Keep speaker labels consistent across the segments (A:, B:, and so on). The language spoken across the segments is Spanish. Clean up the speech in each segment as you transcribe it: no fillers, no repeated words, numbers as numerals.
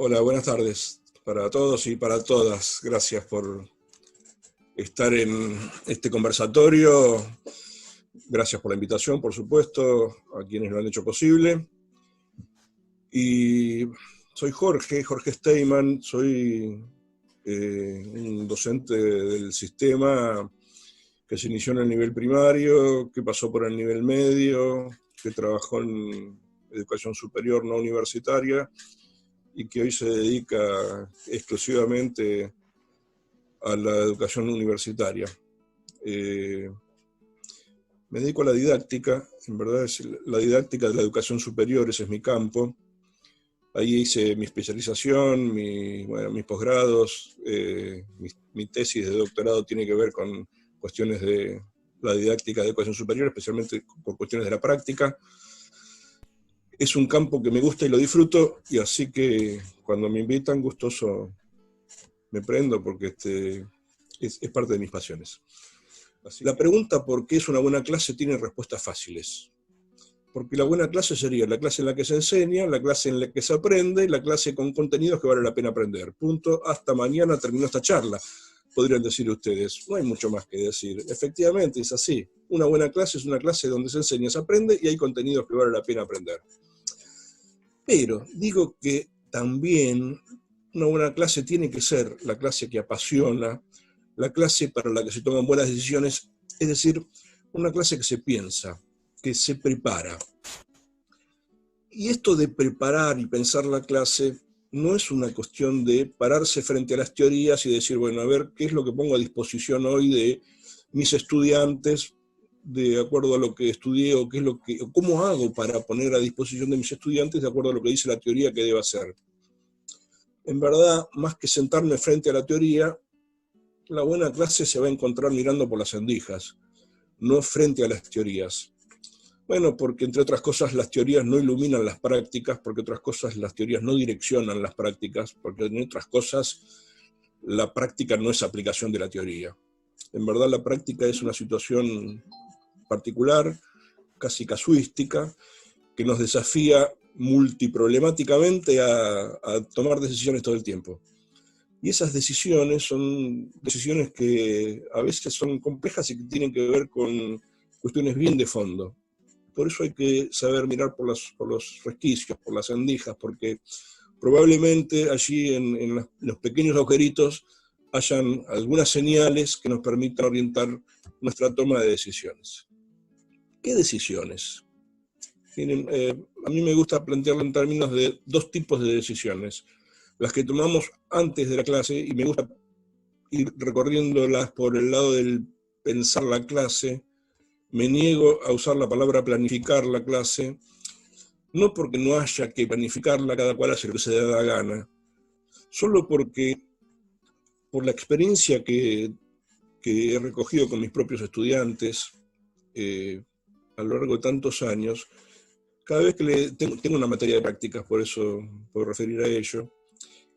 A: Hola, buenas tardes para todos y para todas. Gracias por estar en este conversatorio. Gracias por la invitación, por supuesto, a quienes lo han hecho posible. Y soy Jorge Steyman, soy un docente del sistema que se inició en el nivel primario, que pasó por el nivel medio, que trabajó en educación superior no universitaria, y que hoy se dedica exclusivamente a la educación universitaria. Me dedico a la didáctica, en verdad es la didáctica de la educación superior, ese es mi campo. Ahí hice mi especialización, mis posgrados, mi tesis de doctorado tiene que ver con cuestiones de la didáctica de educación superior, especialmente por cuestiones de la práctica. Es un campo que me gusta y lo disfruto, y así que cuando me invitan, gustoso me prendo porque es parte de mis pasiones. La pregunta por qué es una buena clase tiene respuestas fáciles. Porque la buena clase sería la clase en la que se enseña, la clase en la que se aprende, la clase con contenidos que vale la pena aprender. Punto, hasta mañana terminó esta charla, podrían decir ustedes. No hay mucho más que decir. Efectivamente, es así. Una buena clase es una clase donde se enseña, se aprende y hay contenidos que vale la pena aprender. Pero digo que también una buena clase tiene que ser la clase que apasiona, la clase para la que se toman buenas decisiones, es decir, una clase que se piensa, que se prepara. Y esto de preparar y pensar la clase no es una cuestión de pararse frente a las teorías y decir, bueno, a ver, ¿qué es lo que pongo a disposición hoy de mis estudiantes de acuerdo a lo que estudié, o cómo hago para poner a disposición de mis estudiantes de acuerdo a lo que dice la teoría que debo hacer? En verdad, más que sentarme frente a la teoría, la buena clase se va a encontrar mirando por las endijas, no frente a las teorías. Bueno, porque entre otras cosas las teorías no iluminan las prácticas, porque otras cosas las teorías no direccionan las prácticas, porque en otras cosas la práctica no es aplicación de la teoría. En verdad la práctica es una situación particular, casi casuística, que nos desafía multiproblemáticamente a tomar decisiones todo el tiempo. Y esas decisiones son decisiones que a veces son complejas y que tienen que ver con cuestiones bien de fondo. Por eso hay que saber mirar por los resquicios, por las endijas, porque probablemente allí en los pequeños agujeritos hayan algunas señales que nos permitan orientar nuestra toma de decisiones. ¿Qué decisiones? Miren, a mí me gusta plantearlo en términos de dos tipos de decisiones. Las que tomamos antes de la clase, y me gusta ir recorriéndolas por el lado del pensar la clase. Me niego a usar la palabra planificar la clase, no porque no haya que planificarla, cada cual hace lo que se le da la gana, solo porque por la experiencia que he recogido con mis propios estudiantes a lo largo de tantos años, cada vez que tengo una materia de prácticas, por eso puedo referir a ello,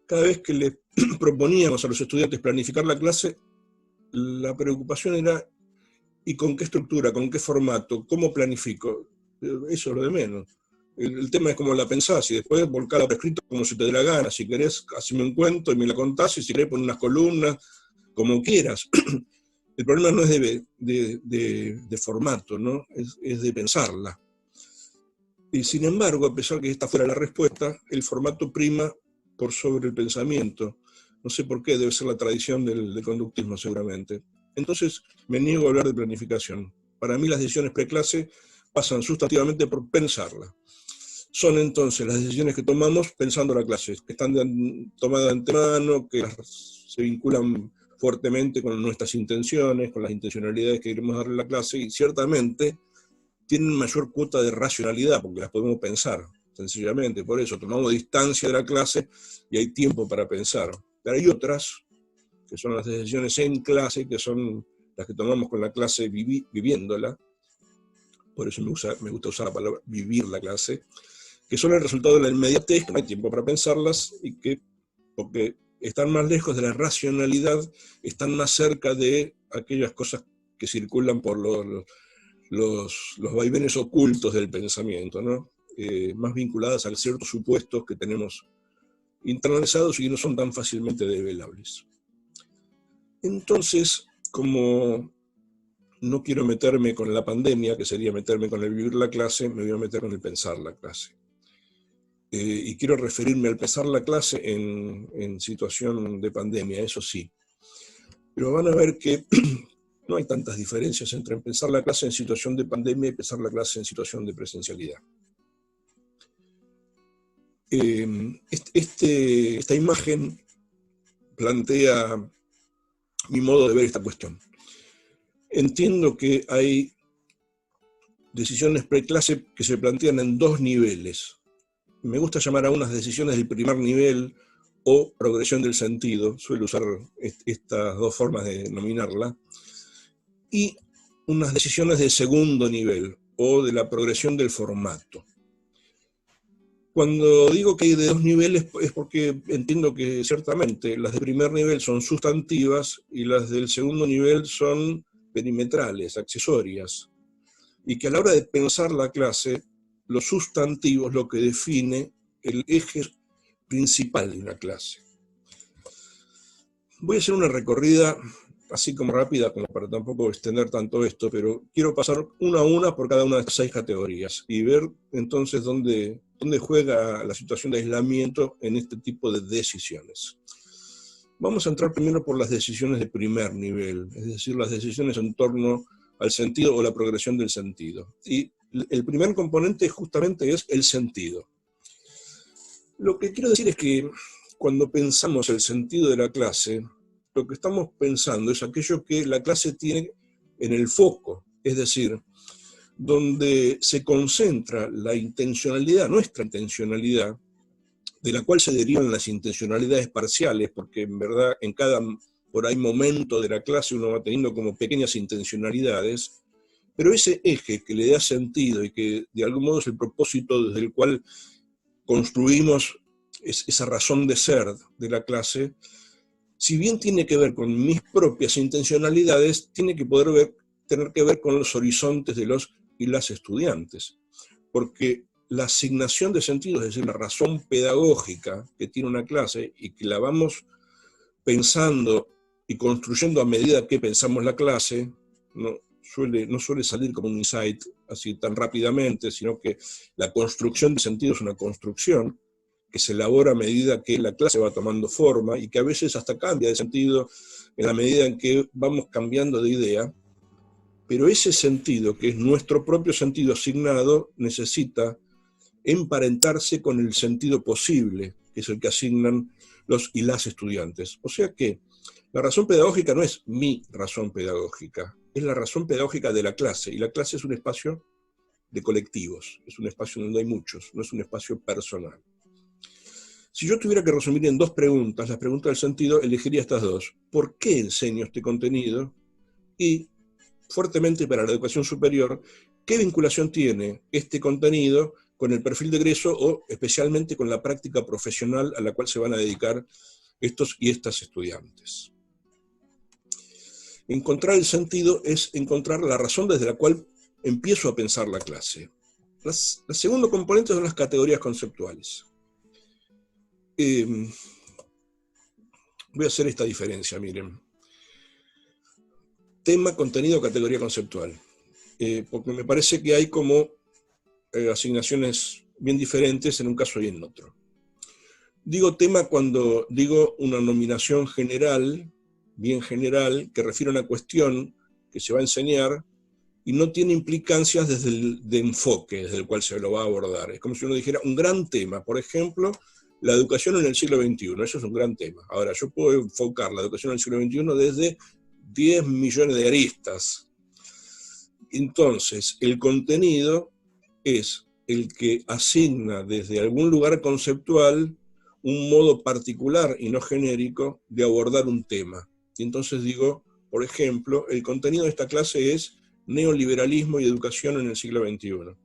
A: cada vez que le proponíamos a los estudiantes planificar la clase, la preocupación era ¿y con qué estructura, con qué formato, cómo planifico? Eso es lo de menos. El tema es cómo la pensás, y después volcarla por escrito como se te dé la gana. Si querés, haceme un cuento y me la contás, y si querés poner unas columnas, como quieras. El problema no es de formato, ¿no? Es de pensarla. Y sin embargo, a pesar que esta fuera la respuesta, el formato prima por sobre el pensamiento. No sé por qué, debe ser la tradición del conductismo seguramente. Entonces me niego a hablar de planificación. Para mí las decisiones preclase pasan sustantivamente por pensarla. Son entonces las decisiones que tomamos pensando la clase, que están tomadas de antemano, que se vinculan fuertemente con nuestras intenciones, con las intencionalidades que queremos darle a la clase, y ciertamente tienen mayor cuota de racionalidad, porque las podemos pensar, sencillamente. Por eso tomamos distancia de la clase y hay tiempo para pensar. Pero hay otras, que son las decisiones en clase, que son las que tomamos con la clase viviéndola, por eso me gusta usar la palabra vivir la clase, que son el resultado de la inmediatez, que no hay tiempo para pensarlas, y que, porque están más lejos de la racionalidad, están más cerca de aquellas cosas que circulan por los vaivenes ocultos del pensamiento, ¿no? Más vinculadas a ciertos supuestos que tenemos internalizados y que no son tan fácilmente develables. Entonces, como no quiero meterme con la pandemia, que sería meterme con el vivir la clase, me voy a meter con el pensar la clase. Y quiero referirme al pensar la clase en situación de pandemia, eso sí. Pero van a ver que no hay tantas diferencias entre pensar la clase en situación de pandemia y pensar la clase en situación de presencialidad. Esta imagen plantea mi modo de ver esta cuestión. Entiendo que hay decisiones preclase que se plantean en dos niveles. Me gusta llamar a unas decisiones del primer nivel o progresión del sentido, suelo usar estas dos formas de denominarla, y unas decisiones de segundo nivel o de la progresión del formato. Cuando digo que hay de dos niveles es porque entiendo que ciertamente las de primer nivel son sustantivas y las del segundo nivel son perimetrales, accesorias, y que a la hora de pensar la clase, los sustantivos lo que define el eje principal de una clase. Voy a hacer una recorrida así como rápida, como para tampoco extender tanto esto, pero quiero pasar una a una por cada una de estas 6 categorías y ver entonces dónde juega la situación de aislamiento en este tipo de decisiones. Vamos a entrar primero por las decisiones de primer nivel, es decir, las decisiones en torno al sentido o la progresión del sentido. Y el primer componente justamente es el sentido. Lo que quiero decir es que cuando pensamos el sentido de la clase, lo que estamos pensando es aquello que la clase tiene en el foco, es decir, donde se concentra la intencionalidad, nuestra intencionalidad, de la cual se derivan las intencionalidades parciales, porque en verdad en cada por ahí momento de la clase uno va teniendo como pequeñas intencionalidades, pero ese eje que le da sentido y que de algún modo es el propósito desde el cual construimos esa razón de ser de la clase, si bien tiene que ver con mis propias intencionalidades, tiene que tener que ver con los horizontes de los y las estudiantes, porque la asignación de sentido, es decir, la razón pedagógica que tiene una clase y que la vamos pensando y construyendo a medida que pensamos la clase, no suele salir como un insight así tan rápidamente, sino que la construcción de sentido es una construcción que se elabora a medida que la clase va tomando forma y que a veces hasta cambia de sentido en la medida en que vamos cambiando de idea, pero ese sentido, que es nuestro propio sentido asignado, necesita emparentarse con el sentido posible, que es el que asignan los y las estudiantes. O sea que la razón pedagógica no es mi razón pedagógica, es la razón pedagógica de la clase, y la clase es un espacio de colectivos, es un espacio donde hay muchos, no es un espacio personal. Si yo tuviera que resumir en 2 preguntas, las preguntas del sentido, elegiría estas 2. ¿Por qué enseño este contenido? Y, fuertemente para la educación superior, ¿qué vinculación tiene este contenido con el perfil de egreso o especialmente con la práctica profesional a la cual se van a dedicar estos y estas estudiantes? Encontrar el sentido es encontrar la razón desde la cual empiezo a pensar la clase. El segundo componente son las categorías conceptuales. Voy a hacer esta diferencia, miren. Tema, contenido, categoría conceptual. Porque me parece que hay como asignaciones bien diferentes en un caso y en otro. Digo tema cuando digo una nominación general, bien general, que refiere a una cuestión que se va a enseñar y no tiene implicancias desde el de enfoque desde el cual se lo va a abordar. Es como si uno dijera un gran tema, por ejemplo, la educación en el siglo XXI, eso es un gran tema. Ahora, yo puedo enfocar la educación en el siglo XXI desde 10 millones de aristas. Entonces, el contenido es el que asigna desde algún lugar conceptual un modo particular y no genérico de abordar un tema. Y entonces digo, por ejemplo, el contenido de esta clase es neoliberalismo y educación en el siglo XXI.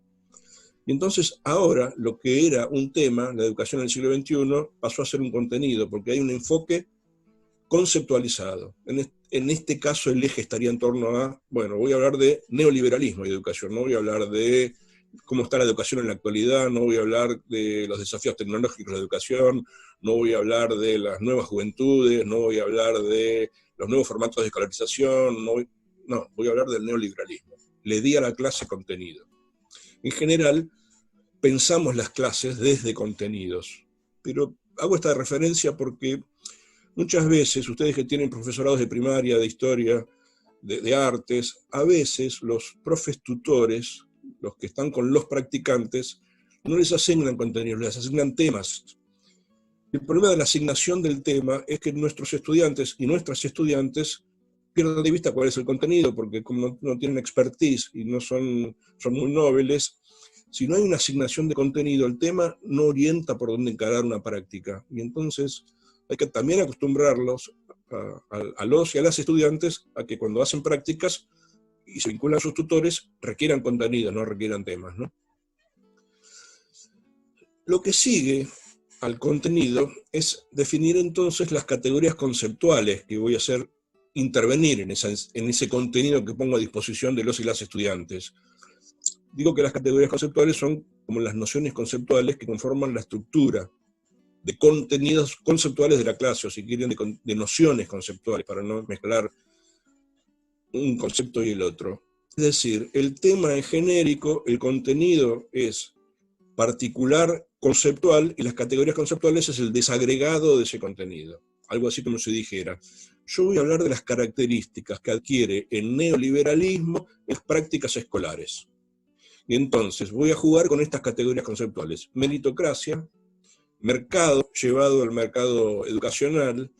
A: Y entonces ahora lo que era un tema, la educación en el siglo XXI, pasó a ser un contenido, porque hay un enfoque conceptualizado. En este caso el eje estaría en torno a, bueno, voy a hablar de neoliberalismo y educación, no voy a hablar de cómo está la educación en la actualidad, no voy a hablar de los desafíos tecnológicos de la educación, no voy a hablar de las nuevas juventudes, no voy a hablar de los nuevos formatos de escolarización, voy a hablar del neoliberalismo. Le di a la clase contenido. En general, pensamos las clases desde contenidos, pero hago esta referencia porque muchas veces, ustedes que tienen profesorados de primaria, de historia, de artes, a veces los profes tutores, los que están con los practicantes, no les asignan contenidos, les asignan temas. El problema de la asignación del tema es que nuestros estudiantes y nuestras estudiantes pierden de vista cuál es el contenido, porque como no tienen expertise y son muy nobles, si no hay una asignación de contenido, el tema no orienta por dónde encarar una práctica. Y entonces hay que también acostumbrarlos a los y a las estudiantes a que cuando hacen prácticas y se vinculan a sus tutores, requieran contenido, no requieran temas, ¿no? Lo que sigue al contenido es definir entonces las categorías conceptuales que voy a hacer intervenir en ese contenido que pongo a disposición de los y las estudiantes. Digo que las categorías conceptuales son como las nociones conceptuales que conforman la estructura de contenidos conceptuales de la clase, o si quieren, de nociones conceptuales, para no mezclar un concepto y el otro. Es decir, el tema es genérico, el contenido es particular conceptual, y las categorías conceptuales es el desagregado de ese contenido. Algo así como si dijera, yo voy a hablar de las características que adquiere el neoliberalismo en las prácticas escolares. Y entonces voy a jugar con estas categorías conceptuales. Meritocracia, mercado llevado al mercado educacional,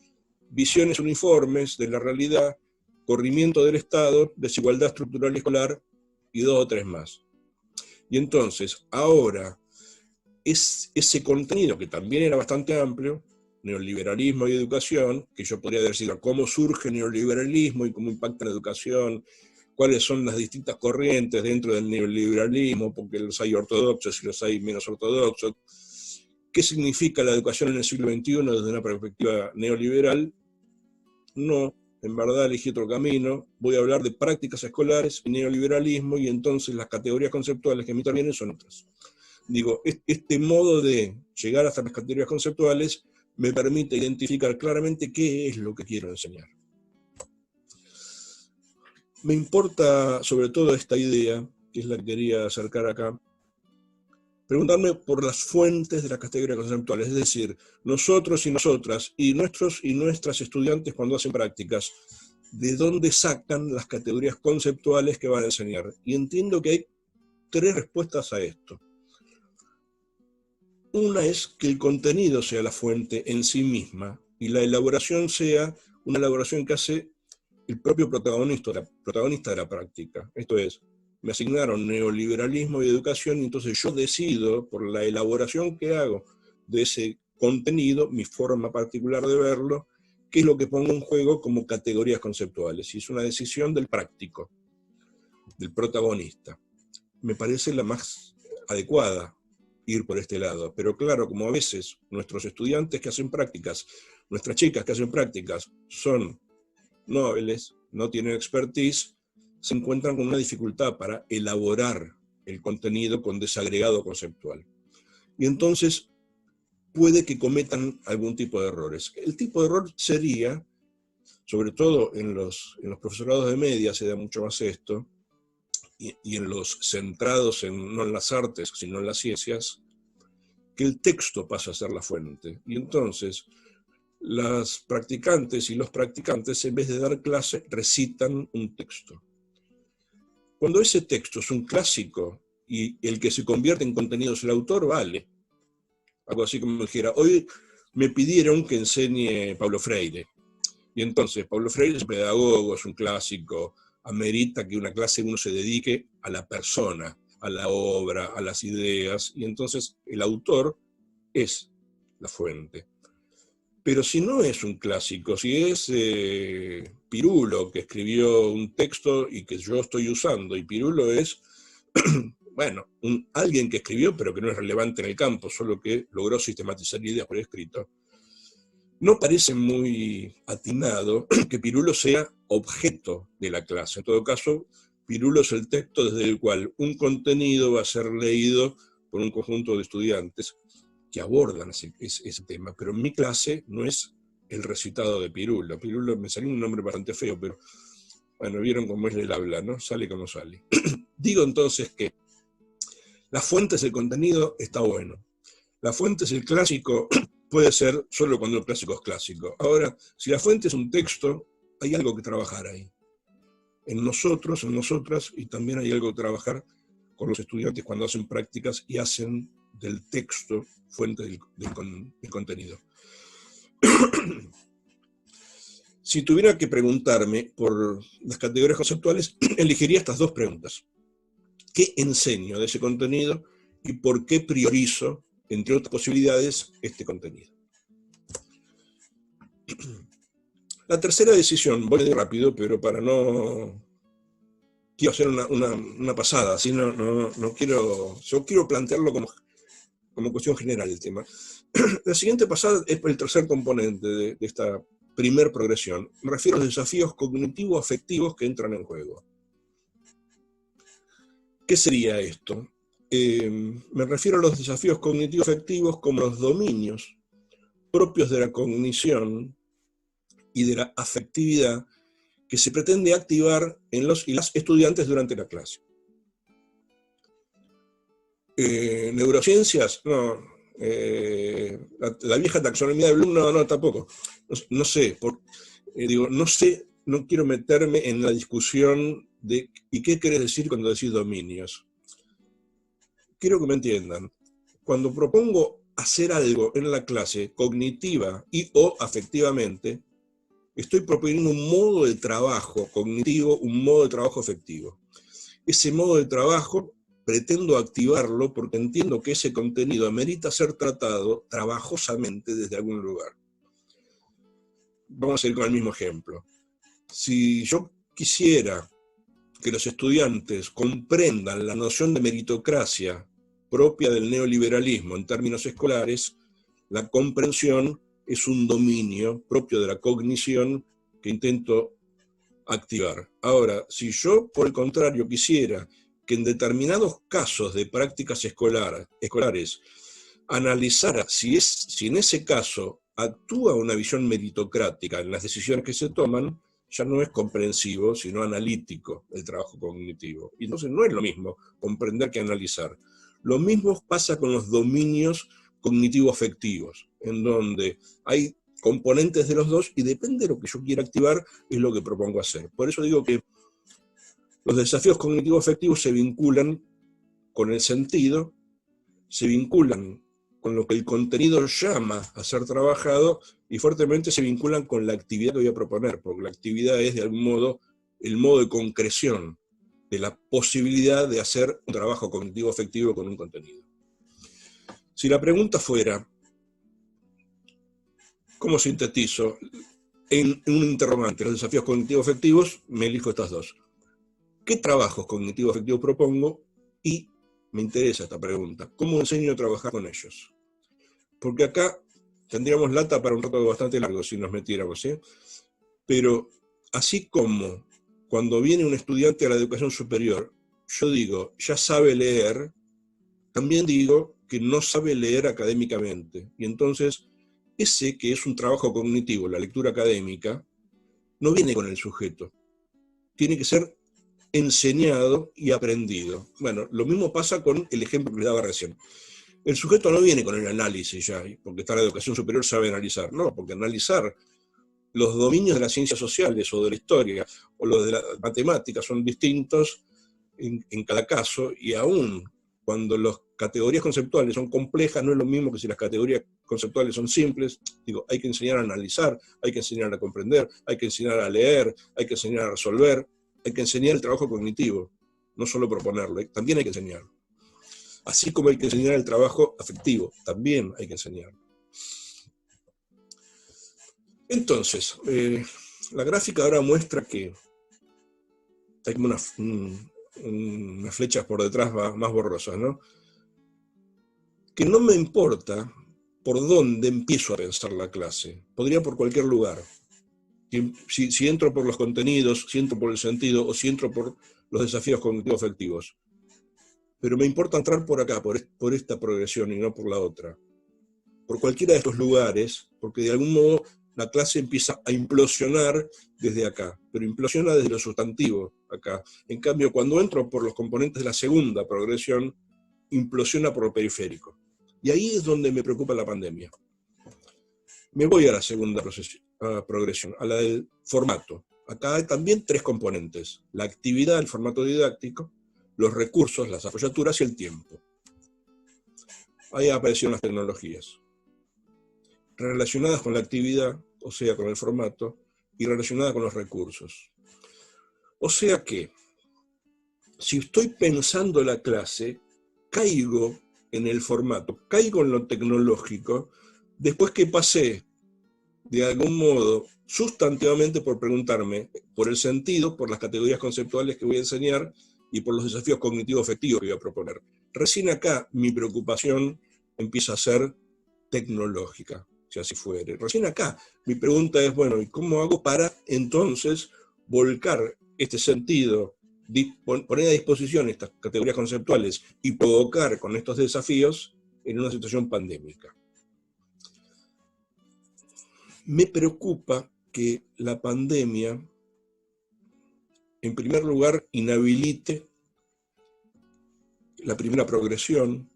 A: visiones uniformes de la realidad, corrimiento del Estado, desigualdad estructural escolar y 2 o 3 más. Y entonces, ahora, ese contenido que también era bastante amplio, neoliberalismo y educación, que yo podría decir cómo surge el neoliberalismo y cómo impacta en la educación, cuáles son las distintas corrientes dentro del neoliberalismo, porque los hay ortodoxos y los hay menos ortodoxos, qué significa la educación en el siglo XXI desde una perspectiva neoliberal. No, en verdad elegí otro camino, voy a hablar de prácticas escolares y neoliberalismo, y entonces las categorías conceptuales que me intervienen son otras. Digo, este modo de llegar hasta las categorías conceptuales me permite identificar claramente qué es lo que quiero enseñar. Me importa sobre todo esta idea, que es la que quería acercar acá, preguntarme por las fuentes de las categorías conceptuales, es decir, nosotros y nosotras, y nuestros y nuestras estudiantes cuando hacen prácticas, ¿de dónde sacan las categorías conceptuales que van a enseñar? Y entiendo que hay 3 respuestas a esto. Una es que el contenido sea la fuente en sí misma, y la elaboración sea una elaboración que hace el propio protagonista de la práctica. Esto es, me asignaron neoliberalismo y educación, y entonces yo decido, por la elaboración que hago de ese contenido, mi forma particular de verlo, qué es lo que pongo en juego como categorías conceptuales. Y es una decisión del práctico, del protagonista. Me parece la más adecuada ir por este lado. Pero claro, como a veces nuestros estudiantes que hacen prácticas, nuestras chicas que hacen prácticas, son nobles, no tienen expertise, se encuentran con una dificultad para elaborar el contenido con desagregado conceptual. Y entonces puede que cometan algún tipo de errores. El tipo de error sería, sobre todo en los profesorados de media se da mucho más esto, y en los centrados no en las artes, sino en las ciencias, que el texto pasa a ser la fuente. Y entonces las practicantes y los practicantes, en vez de dar clase, recitan un texto. Cuando ese texto es un clásico y el que se convierte en contenido es el autor, vale. Algo así como dijera, hoy me pidieron que enseñe Paulo Freire. Y entonces, Paulo Freire es un pedagogo, es un clásico, amerita que una clase uno se dedique a la persona, a la obra, a las ideas, y entonces el autor es la fuente. Pero si no es un clásico, si es Pirulo, que escribió un texto y que yo estoy usando, y Pirulo es, bueno, alguien que escribió pero que no es relevante en el campo, solo que logró sistematizar ideas por escrito, no parece muy atinado que Pirulo sea objeto de la clase. En todo caso, Pirulo es el texto desde el cual un contenido va a ser leído por un conjunto de estudiantes que abordan ese tema, pero en mi clase no es el recitado de Pirulo. Pirulo me salió un nombre bastante feo, pero bueno, vieron cómo es el habla, ¿no? Sale como sale. Digo entonces que la fuente es el contenido, está bueno. La fuente es el clásico, puede ser solo cuando el clásico es clásico. Ahora, si la fuente es un texto, hay algo que trabajar ahí. En nosotros, en nosotras, y también hay algo que trabajar con los estudiantes cuando hacen prácticas y hacen del texto fuente del contenido. Si tuviera que preguntarme por las categorías conceptuales, elegiría estas dos preguntas. ¿Qué enseño de ese contenido y por qué priorizo, entre otras posibilidades, este contenido? La tercera decisión, voy de rápido, pero para no... Quiero hacer una pasada, así no quiero... Yo quiero plantearlo como cuestión general el tema. La siguiente pasada es el tercer componente de esta primer progresión. Me refiero a los desafíos cognitivo-afectivos que entran en juego. ¿Qué sería esto? Me refiero a los desafíos cognitivo-afectivos como los dominios propios de la cognición y de la afectividad que se pretende activar en los y las estudiantes durante la clase. Neurociencias, no. La vieja taxonomía de Bloom, no, tampoco. No sé, no sé, no quiero meterme en la discusión de ¿y qué querés decir cuando decís dominios? Quiero que me entiendan. Cuando propongo hacer algo en la clase, cognitiva y o afectivamente, estoy proponiendo un modo de trabajo cognitivo, un modo de trabajo afectivo. Ese modo de trabajo pretendo activarlo porque entiendo que ese contenido amerita ser tratado trabajosamente desde algún lugar. Vamos a ir con el mismo ejemplo. Si yo quisiera que los estudiantes comprendan la noción de meritocracia propia del neoliberalismo en términos escolares, la comprensión es un dominio propio de la cognición que intento activar. Ahora, si yo, por el contrario, quisiera que en determinados casos de prácticas escolares analizara si en ese caso actúa una visión meritocrática en las decisiones que se toman, ya no es comprensivo, sino analítico el trabajo cognitivo. Y entonces no es lo mismo comprender que analizar. Lo mismo pasa con los dominios cognitivo-afectivos, en donde hay componentes de los dos y depende de lo que yo quiera activar, es lo que propongo hacer. Por eso digo que los desafíos cognitivo-afectivos se vinculan con el sentido, se vinculan con lo que el contenido llama a ser trabajado y fuertemente se vinculan con la actividad que voy a proponer, porque la actividad es de algún modo el modo de concreción de la posibilidad de hacer un trabajo cognitivo-afectivo con un contenido. Si la pregunta fuera, ¿cómo sintetizo en un interrogante los desafíos cognitivo-afectivos? Me elijo estas dos. ¿Qué trabajos cognitivo-afectivos propongo? Y me interesa esta pregunta, ¿cómo enseño a trabajar con ellos? Porque acá tendríamos lata para un rato bastante largo si nos metiéramos, ¿sí? Pero así como cuando viene un estudiante a la educación superior, yo digo, ya sabe leer, también digo que no sabe leer académicamente. Y entonces, ese que es un trabajo cognitivo, la lectura académica, no viene con el sujeto. Tiene que ser enseñado y aprendido. Bueno, lo mismo pasa con el ejemplo que le daba recién. El sujeto no viene con el análisis ya, porque está en la educación superior, sabe analizar. No, porque analizar los dominios de las ciencias sociales o de la historia o los de la matemática son distintos en cada caso, y aún cuando las categorías conceptuales son complejas, no es lo mismo que si las categorías conceptuales son simples. Digo, hay que enseñar a analizar, hay que enseñar a comprender, hay que enseñar a leer, hay que enseñar a resolver, hay que enseñar el trabajo cognitivo, no solo proponerlo, también hay que enseñarlo. Así como hay que enseñar el trabajo afectivo, también hay que enseñarlo. Entonces, la gráfica ahora muestra que hay como unas flechas por detrás más borrosas, ¿no? Que no me importa por dónde empiezo a pensar la clase, podría por cualquier lugar. Si entro por los contenidos, si entro por el sentido o si entro por los desafíos cognitivo-afectivos. Pero me importa entrar por acá, por esta progresión y no por la otra. Por cualquiera de estos lugares, porque de algún modo la clase empieza a implosionar desde acá, pero implosiona desde lo sustantivo acá. En cambio, cuando entro por los componentes de la segunda progresión, implosiona por lo periférico. Y ahí es donde me preocupa la pandemia. Me voy a la segunda progresión, a la del formato. Acá hay también tres componentes: la actividad, el formato didáctico, los recursos, las apoyaturas y el tiempo. Ahí aparecieron las tecnologías, relacionadas con la actividad, o sea, con el formato, y relacionadas con los recursos. O sea que, si estoy pensando la clase, caigo en el formato, caigo en lo tecnológico, después que pasé, de algún modo, sustantivamente por preguntarme por el sentido, por las categorías conceptuales que voy a enseñar y por los desafíos cognitivo-afectivos que voy a proponer. Recién acá mi preocupación empieza a ser tecnológica, si así fuere. Recién acá mi pregunta es, bueno, ¿y cómo hago para entonces volcar este sentido, poner a disposición estas categorías conceptuales y provocar con estos desafíos en una situación pandémica? Me preocupa que la pandemia, en primer lugar, inhabilite la primera progresión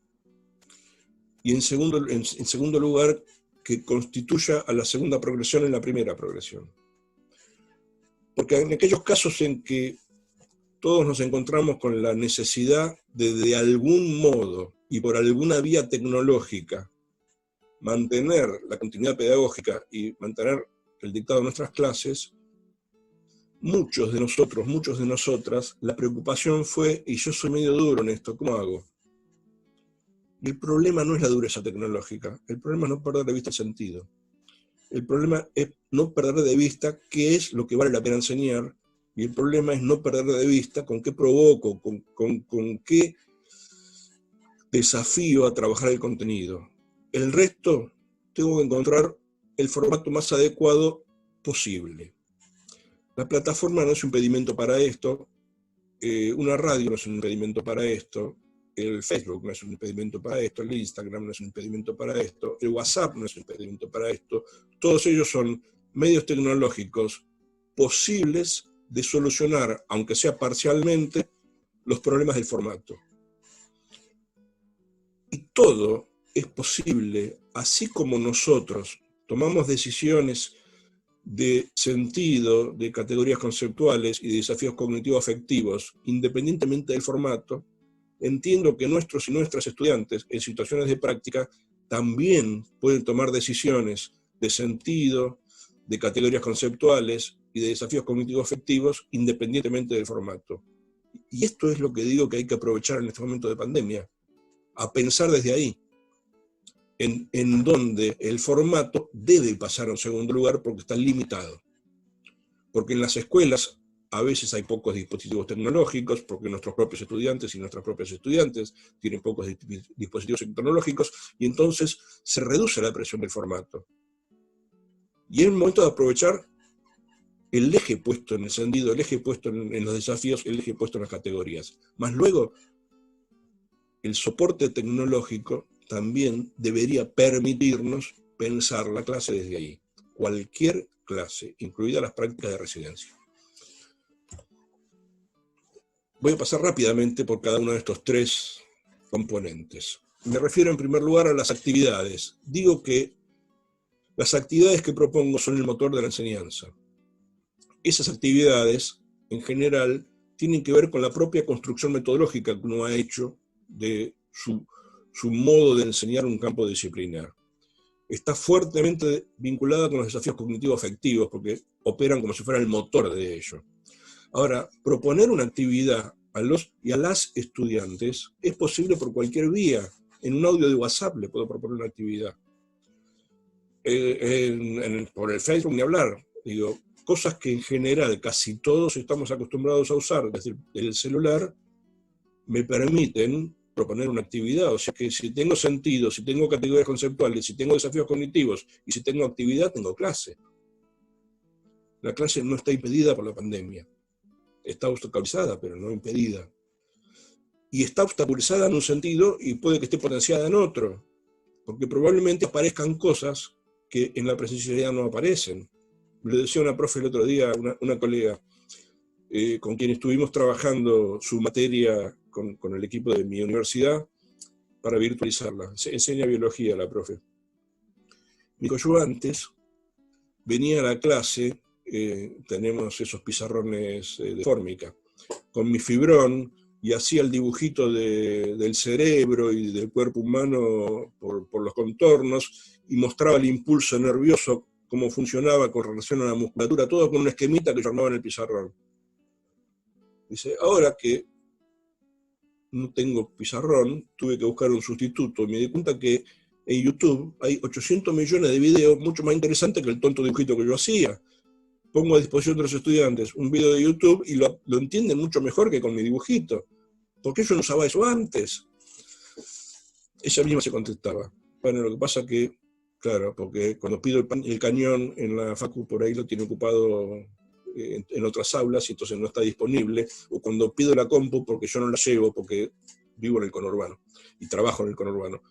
A: y en segundo lugar, que constituya a la segunda progresión en la primera progresión. Porque en aquellos casos en que todos nos encontramos con la necesidad de algún modo y por alguna vía tecnológica mantener la continuidad pedagógica y mantener el dictado de nuestras clases, muchos de nosotros, muchos de nosotras, la preocupación fue, y yo soy medio duro en esto, ¿cómo hago? Y el problema no es la dureza tecnológica, el problema es no perder de vista el sentido. El problema es no perder de vista qué es lo que vale la pena enseñar, y el problema es no perder de vista con qué provoco, con qué desafío a trabajar el contenido. El resto, tengo que encontrar el formato más adecuado posible. La plataforma no es un impedimento para esto, una radio no es un impedimento para esto, el Facebook no es un impedimento para esto, el Instagram no es un impedimento para esto, el WhatsApp no es un impedimento para esto. Todos ellos son medios tecnológicos posibles de solucionar, aunque sea parcialmente, los problemas del formato. Y todo es posible, así como nosotros tomamos decisiones de sentido, de categorías conceptuales y de desafíos cognitivo-afectivos, independientemente del formato. Entiendo que nuestros y nuestras estudiantes en situaciones de práctica también pueden tomar decisiones de sentido, de categorías conceptuales y de desafíos cognitivo-afectivos independientemente del formato. Y esto es lo que digo que hay que aprovechar en este momento de pandemia, a pensar desde ahí, en donde el formato debe pasar a un segundo lugar porque está limitado. Porque en las escuelas a veces hay pocos dispositivos tecnológicos, porque nuestros propios estudiantes y nuestras propias estudiantes tienen pocos dispositivos tecnológicos, y entonces se reduce la presión del formato. Y es el momento de aprovechar el eje puesto en el sentido, el eje puesto en los desafíos, el eje puesto en las categorías. Más luego, el soporte tecnológico también debería permitirnos pensar la clase desde ahí. Cualquier clase, incluidas las prácticas de residencia. Voy a pasar rápidamente por cada uno de estos tres componentes. Me refiero en primer lugar a las actividades. Digo que las actividades que propongo son el motor de la enseñanza. Esas actividades, en general, tienen que ver con la propia construcción metodológica que uno ha hecho de su modo de enseñar un campo disciplinar. Está fuertemente vinculada con los desafíos cognitivo-afectivos, porque operan como si fuera el motor de ello. Ahora, proponer una actividad a los y a las estudiantes es posible por cualquier vía. En un audio de WhatsApp le puedo proponer una actividad. Por el Facebook ni hablar. Digo, cosas que en general casi todos estamos acostumbrados a usar desde el celular, me permiten proponer una actividad. O sea que si tengo sentido, si tengo categorías conceptuales, si tengo desafíos cognitivos y si tengo actividad, tengo clase. La clase no está impedida por la pandemia. está obstaculizada, pero no impedida. Y está obstaculizada en un sentido y puede que esté potenciada en otro, porque probablemente aparezcan cosas que en la presencialidad no aparecen. Le decía una profe el otro día, una colega, con quien estuvimos trabajando su materia con el equipo de mi universidad para virtualizarla. Enseña biología la profe. Me dijo, yo antes venía a la clase, tenemos esos pizarrones de fórmica, con mi fibrón, y hacía el dibujito del cerebro y del cuerpo humano por los contornos, y mostraba el impulso nervioso, cómo funcionaba con relación a la musculatura, todo con un esquemita que yo armaba en el pizarrón. Dice, ahora que no tengo pizarrón, tuve que buscar un sustituto, y me di cuenta que en YouTube hay 800 millones de videos mucho más interesantes que el tonto dibujito que yo hacía. Pongo a disposición de los estudiantes un video de YouTube y lo entienden mucho mejor que con mi dibujito. ¿Por qué yo no usaba eso antes? Ella misma se contestaba. Bueno, lo que pasa que, claro, porque cuando pido el cañón en la facu, por ahí lo tiene ocupado en otras aulas y entonces no está disponible, o cuando pido la compu porque yo no la llevo, porque vivo en el conurbano y trabajo en el conurbano.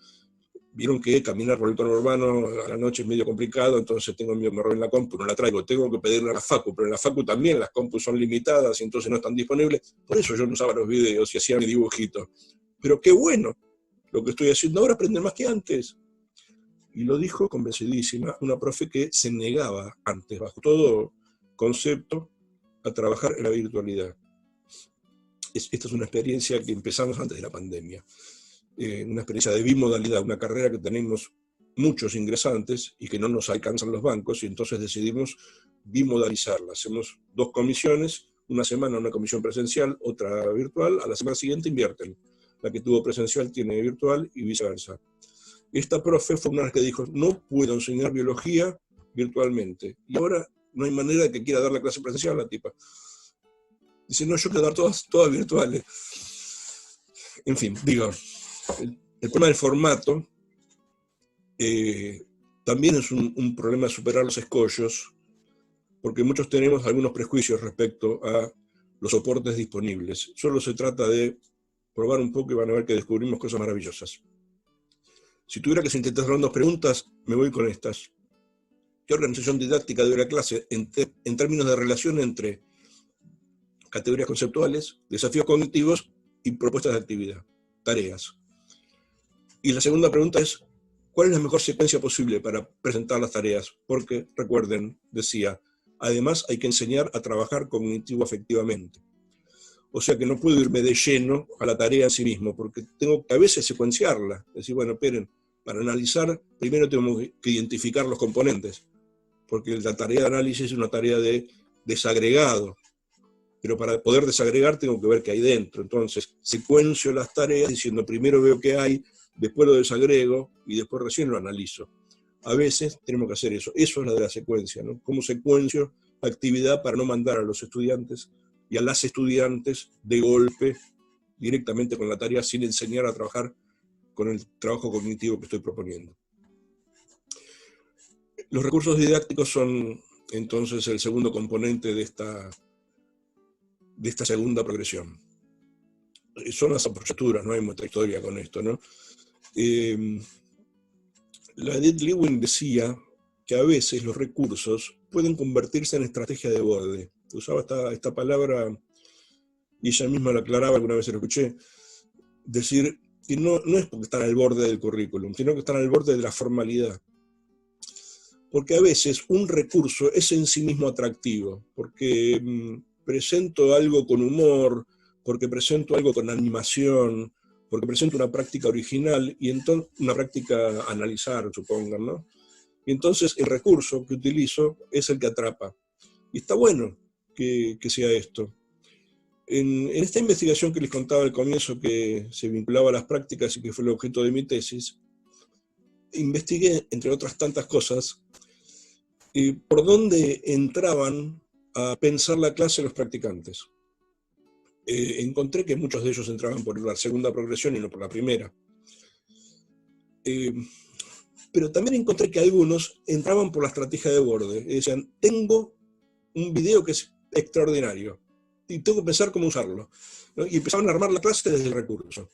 A: Vieron que caminar por el conurbano a la noche es medio complicado, entonces tengo miedo que me roben la compu, no la traigo, tengo que pedirle a la facu, pero en la facu también las compus son limitadas y entonces no están disponibles, por eso yo no usaba los videos y hacía mi dibujito. Pero qué bueno, lo que estoy haciendo ahora aprende más que antes. Y lo dijo convencidísima una profe que se negaba antes, bajo todo concepto, a trabajar en la virtualidad. Esta es una experiencia que empezamos antes de la pandemia. Una experiencia de bimodalidad, una carrera que tenemos muchos ingresantes y que no nos alcanzan los bancos, y entonces decidimos bimodalizarla. Hacemos 2 comisiones, una semana una comisión presencial, otra virtual, a la semana siguiente invierten. La que tuvo presencial tiene virtual y viceversa. Esta profe fue una vez que dijo, no puedo enseñar biología virtualmente, y ahora no hay manera de que quiera dar la clase presencial la tipa. Dice, no, yo quiero dar todas virtuales. En fin, digo, el problema del formato también es un problema de superar los escollos, porque muchos tenemos algunos prejuicios respecto a los soportes disponibles. Solo se trata de probar un poco y van a ver que descubrimos cosas maravillosas. Si tuviera que sintetizar 2 preguntas, me voy con estas. ¿Qué organización didáctica debe la clase en términos de relación entre categorías conceptuales, desafíos cognitivos y propuestas de actividad, tareas? Y la segunda pregunta es, ¿cuál es la mejor secuencia posible para presentar las tareas? Porque, recuerden, decía, además hay que enseñar a trabajar cognitivo-afectivamente. O sea que no puedo irme de lleno a la tarea en sí mismo, porque tengo que a veces secuenciarla. Decir, bueno, esperen, para analizar, primero tengo que identificar los componentes, porque la tarea de análisis es una tarea de desagregado, pero para poder desagregar tengo que ver qué hay dentro. Entonces, secuencio las tareas diciendo, primero veo qué hay, después lo desagrego y después recién lo analizo. A veces tenemos que hacer eso. Eso es la de la secuencia, ¿no? Cómo secuencio actividad para no mandar a los estudiantes y a las estudiantes de golpe directamente con la tarea sin enseñar a trabajar con el trabajo cognitivo que estoy proponiendo. Los recursos didácticos son entonces el segundo componente de esta segunda progresión. Son las apoyaturas, no hay mucha historia con esto, ¿no? La Edith Lewin decía que a veces los recursos pueden convertirse en estrategia de borde. Usaba esta palabra y ella misma la aclaraba, alguna vez se lo escuché, decir que no es porque están al borde del currículum, sino que están al borde de la formalidad. Porque a veces un recurso es en sí mismo atractivo, porque presento algo con humor, porque presento algo con animación, porque presento una práctica original y entonces una práctica a analizar, supongan, ¿no? Y entonces el recurso que utilizo es el que atrapa. Y está bueno que sea esto. En esta investigación que les contaba al comienzo, que se vinculaba a las prácticas y que fue el objeto de mi tesis, investigué, entre otras tantas cosas, por dónde entraban a pensar la clase los practicantes. Encontré que muchos de ellos entraban por la segunda progresión y no por la primera. Pero también encontré que algunos entraban por la estrategia de borde. Decían, tengo un video que es extraordinario, y tengo que pensar cómo usarlo, ¿no? Y empezaban a armar la clase desde el recurso.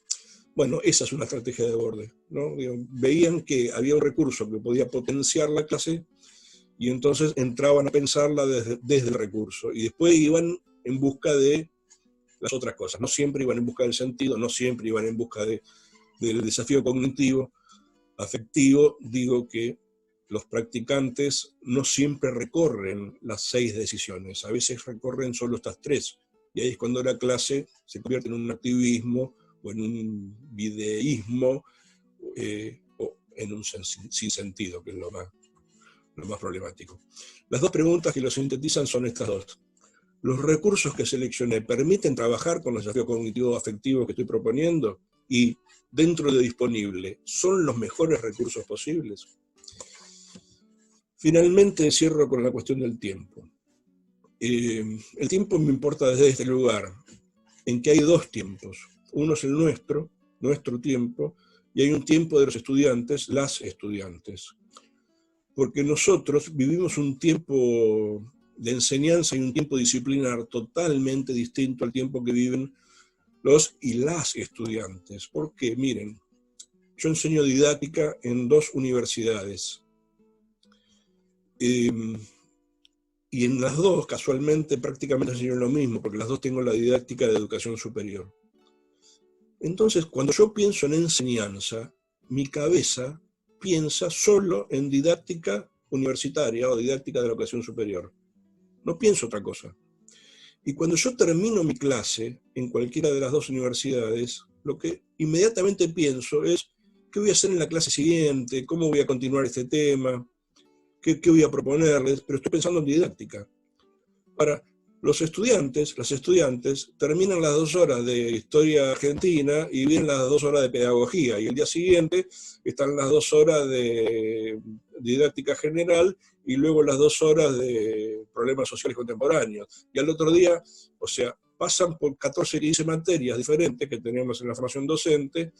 A: Bueno, esa es una estrategia de borde, ¿no? Digo, veían que había un recurso que podía potenciar la clase y entonces entraban a pensarla desde el recurso y después iban en busca de las otras cosas. No siempre iban en busca del sentido, no siempre iban en busca del desafío cognitivo, afectivo. Digo que los practicantes no siempre recorren las 6 decisiones, a veces recorren solo estas 3. Y ahí es cuando la clase se convierte en un activismo o en un videísmo o en un sinsentido, que es lo más problemático. Las 2 preguntas que lo sintetizan son estas 2. ¿Los recursos que seleccioné permiten trabajar con los desafíos cognitivos afectivos que estoy proponiendo? Y dentro de disponible, ¿son los mejores recursos posibles? Finalmente cierro con la cuestión del tiempo. El tiempo me importa desde este lugar, en que hay 2 tiempos. Uno es el nuestro tiempo, y hay un tiempo de los estudiantes, las estudiantes. Porque nosotros vivimos un tiempo de enseñanza y un tiempo disciplinar totalmente distinto al tiempo que viven los y las estudiantes. Porque, miren, yo enseño didáctica en 2 universidades. Y en las 2, casualmente, prácticamente enseño lo mismo, porque las 2 tengo la didáctica de educación superior. Entonces, cuando yo pienso en enseñanza, mi cabeza piensa solo en didáctica universitaria o didáctica de la educación superior. No pienso otra cosa. Y cuando yo termino mi clase en cualquiera de las 2 universidades, lo que inmediatamente pienso es qué voy a hacer en la clase siguiente, cómo voy a continuar este tema, qué voy a proponerles, pero estoy pensando en didáctica. Para los estudiantes, las estudiantes, terminan las 2 horas de historia argentina y vienen las 2 horas de pedagogía, y el día siguiente están las 2 horas de didáctica general y luego las 2 horas de problemas sociales contemporáneos. Y al otro día, o sea, pasan por 14, 15 materias diferentes que tenemos en la formación docente,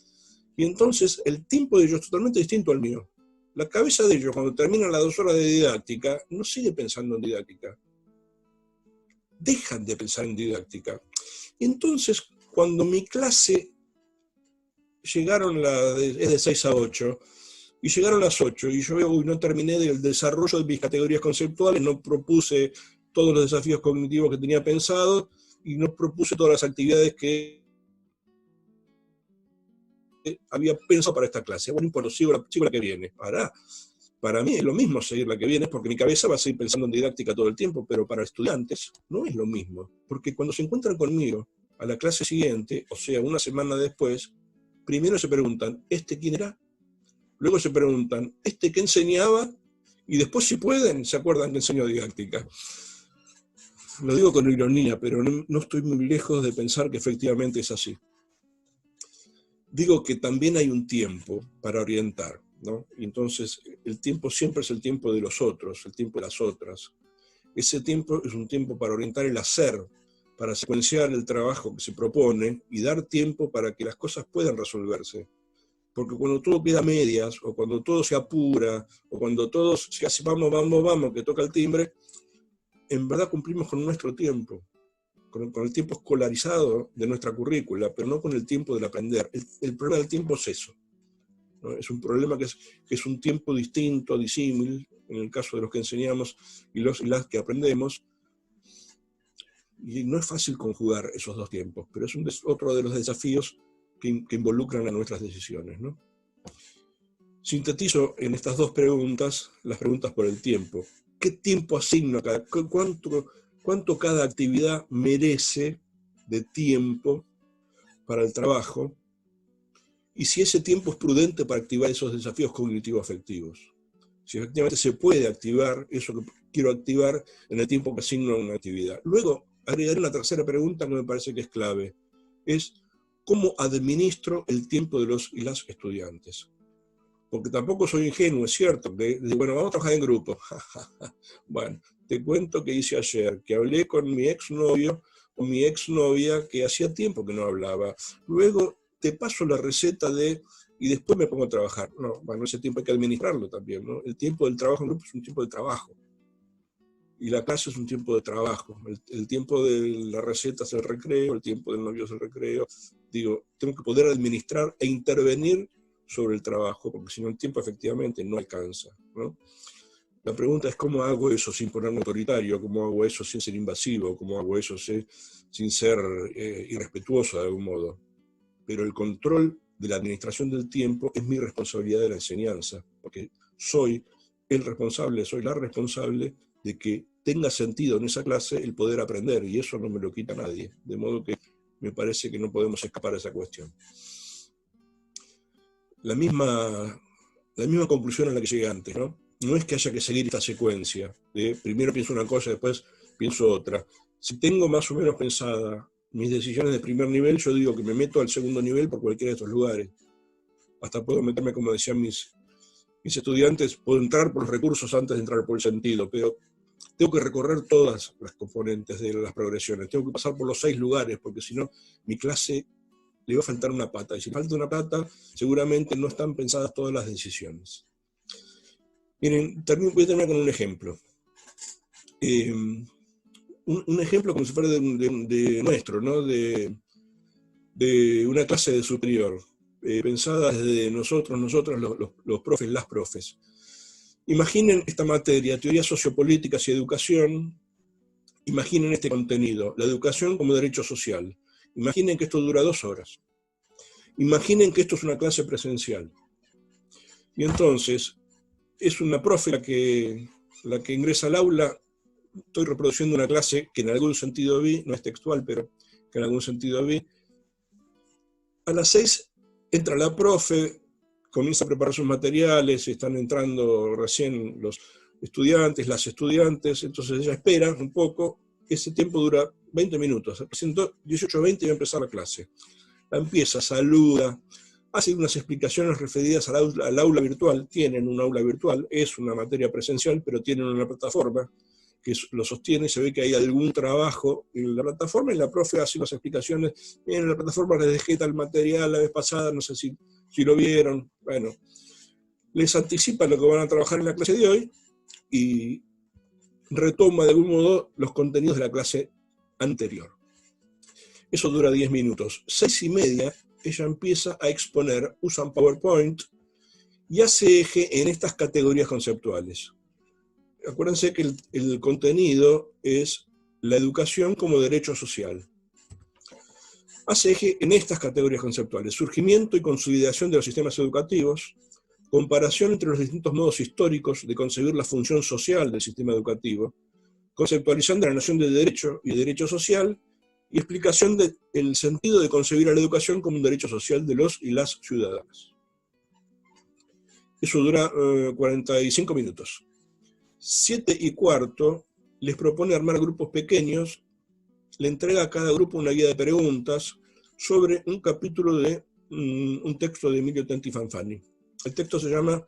A: y entonces el tiempo de ellos es totalmente distinto al mío. La cabeza de ellos, cuando terminan las 2 horas de didáctica, no sigue pensando en didáctica. Dejan de pensar en didáctica. Entonces, cuando mi clase es de 6 a 8, y llegaron las 8, y yo veo, no terminé del desarrollo de mis categorías conceptuales, no propuse todos los desafíos cognitivos que tenía pensado, y no propuse todas las actividades que había pensado para esta clase. Bueno, no importa, sigo la que viene. Para mí es lo mismo seguir la que viene, porque mi cabeza va a seguir pensando en didáctica todo el tiempo, pero para estudiantes no es lo mismo. Porque cuando se encuentran conmigo a la clase siguiente, o sea, una semana después, primero se preguntan, ¿este quién era? Luego se preguntan, ¿este qué enseñaba? Y después, si pueden, se acuerdan que enseñó didáctica. Lo digo con ironía, pero no estoy muy lejos de pensar que efectivamente es así. Digo que también hay un tiempo para orientar, ¿no? Y entonces el tiempo siempre es el tiempo de los otros, el tiempo de las otras. Ese tiempo es un tiempo para orientar el hacer, para secuenciar el trabajo que se propone y dar tiempo para que las cosas puedan resolverse. Porque cuando todo queda a medias, o cuando todo se apura, o cuando todo se hace vamos, que toca el timbre, en verdad cumplimos con nuestro tiempo, con el tiempo escolarizado de nuestra currícula, pero no con el tiempo del aprender. El problema del tiempo es eso, ¿no? Es un problema que es un tiempo distinto, disímil, en el caso de los que enseñamos y las que aprendemos, y no es fácil conjugar esos 2 tiempos, pero es otro de los desafíos que involucran a nuestras decisiones, ¿no? Sintetizo en estas 2 preguntas, las preguntas por el tiempo. ¿Qué tiempo asigno a cada? ¿Cuánto cada actividad merece de tiempo para el trabajo? Y si ese tiempo es prudente para activar esos desafíos cognitivo-afectivos. Si efectivamente se puede activar eso que quiero activar en el tiempo que asigno a una actividad. Luego, agregaré una tercera pregunta que me parece que es clave. Es, ¿cómo administro el tiempo de los y las estudiantes? Porque tampoco soy ingenuo, es cierto, bueno, vamos a trabajar en grupo. Bueno, te cuento que hice ayer, que hablé con mi exnovio o mi exnovia que hacía tiempo que no hablaba. Luego te paso la receta y después me pongo a trabajar. No, bueno, ese tiempo hay que administrarlo también, ¿no? El tiempo del trabajo en grupo es un tiempo de trabajo. y la clase es un tiempo de trabajo. El tiempo de la receta es el recreo, el tiempo del novio es el recreo. Digo, tengo que poder administrar e intervenir sobre el trabajo, porque si no el tiempo efectivamente no alcanza, ¿no? La pregunta es cómo hago eso sin ponerme autoritario, cómo hago eso sin ser invasivo, cómo hago eso sin ser irrespetuoso de algún modo. Pero el control de la administración del tiempo es mi responsabilidad de la enseñanza, porque soy el responsable, soy la responsable de que tenga sentido en esa clase el poder aprender, y eso no me lo quita nadie, de modo que me parece que no podemos escapar de esa cuestión. La misma conclusión a la que llegué antes, ¿no? No es que haya que seguir esta secuencia, de primero pienso una cosa, después pienso otra. Si tengo más o menos pensada mis decisiones de primer nivel, yo digo que me meto al segundo nivel por cualquiera de estos lugares. Hasta puedo meterme, como decían mis estudiantes, puedo entrar por los recursos antes de entrar por el sentido, pero tengo que recorrer todas las componentes de las progresiones, tengo que pasar por los 6 lugares, porque si no, mi clase le va a faltar una pata, y si falta una pata, seguramente no están pensadas todas las decisiones. Miren, voy a terminar con un ejemplo. Un ejemplo como si fuera de nuestro, ¿no? de una clase de superior, pensada desde nosotros, los profes, las profes. Imaginen esta materia, teorías sociopolíticas y educación. Imaginen este contenido, la educación como derecho social. Imaginen que esto dura 2 horas. Imaginen que esto es una clase presencial. Y entonces, es una profe la que ingresa al aula. Estoy reproduciendo una clase que en algún sentido vi, no es textual, pero que en algún sentido vi. A las 6 entra la profe, comienza a preparar sus materiales, están entrando recién los estudiantes, las estudiantes, entonces ella espera un poco, ese tiempo dura 20 minutos, 18:20 y va a empezar la clase. La empieza, saluda, hace unas explicaciones referidas al aula virtual, tienen un aula virtual, es una materia presencial, pero tienen una plataforma que lo sostiene, y se ve que hay algún trabajo en la plataforma, y la profe hace unas explicaciones, miren, en la plataforma les dejé tal material la vez pasada, no sé si lo vieron, bueno, les anticipa lo que van a trabajar en la clase de hoy, y retoma de algún modo los contenidos de la clase anterior. Eso dura 10 minutos. 6:30, ella empieza a exponer, usa un PowerPoint, y hace eje en estas categorías conceptuales. Acuérdense que el contenido es la educación como derecho social. Hace eje en estas categorías conceptuales: surgimiento y consolidación de los sistemas educativos, comparación entre los distintos modos históricos de concebir la función social del sistema educativo, conceptualización de la noción de derecho y de derecho social, y explicación del sentido de concebir a la educación como un derecho social de los y las ciudadanas. Eso dura 45 minutos. 7:15 les propone armar grupos pequeños, le entrega a cada grupo una guía de preguntas sobre un capítulo de un texto de Emilio Tenti Fanfani. El texto se llama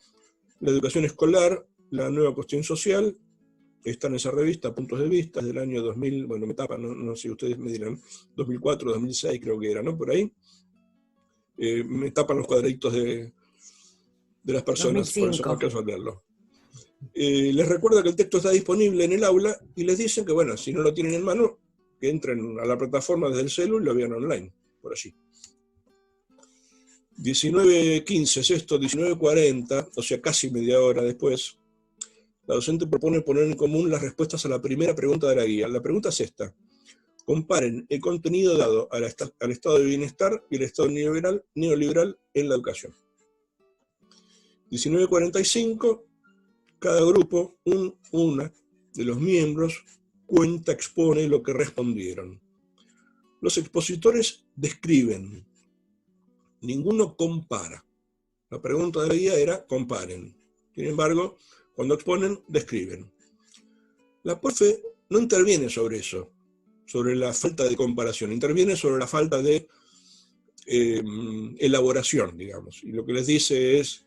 A: La educación escolar, la nueva cuestión social. Está en esa revista, Puntos de Vista, del año 2000, bueno, me tapa, no sé, ustedes me dirán, 2004, 2006 creo que era, ¿no? Por ahí. Me tapan los cuadritos de las personas, 2005. Por eso no alcanzo a leerlo. Les recuerda que el texto está disponible en el aula, y les dicen que, bueno, si no lo tienen en mano, que entren a la plataforma desde el celular y lo vean online, por allí. 19:15 es esto, 19:40, o sea, casi media hora después, la docente propone poner en común las respuestas a la primera pregunta de la guía. La pregunta es esta: comparen el contenido dado al estado de bienestar y el estado neoliberal en la educación. 19:45, cada grupo, una de los miembros, expone lo que respondieron. Los expositores describen, ninguno compara. La pregunta de la guía era: comparen. Sin embargo, cuando exponen, describen. La profe no interviene sobre eso, sobre la falta de comparación, interviene sobre la falta de elaboración, digamos. Y lo que les dice es,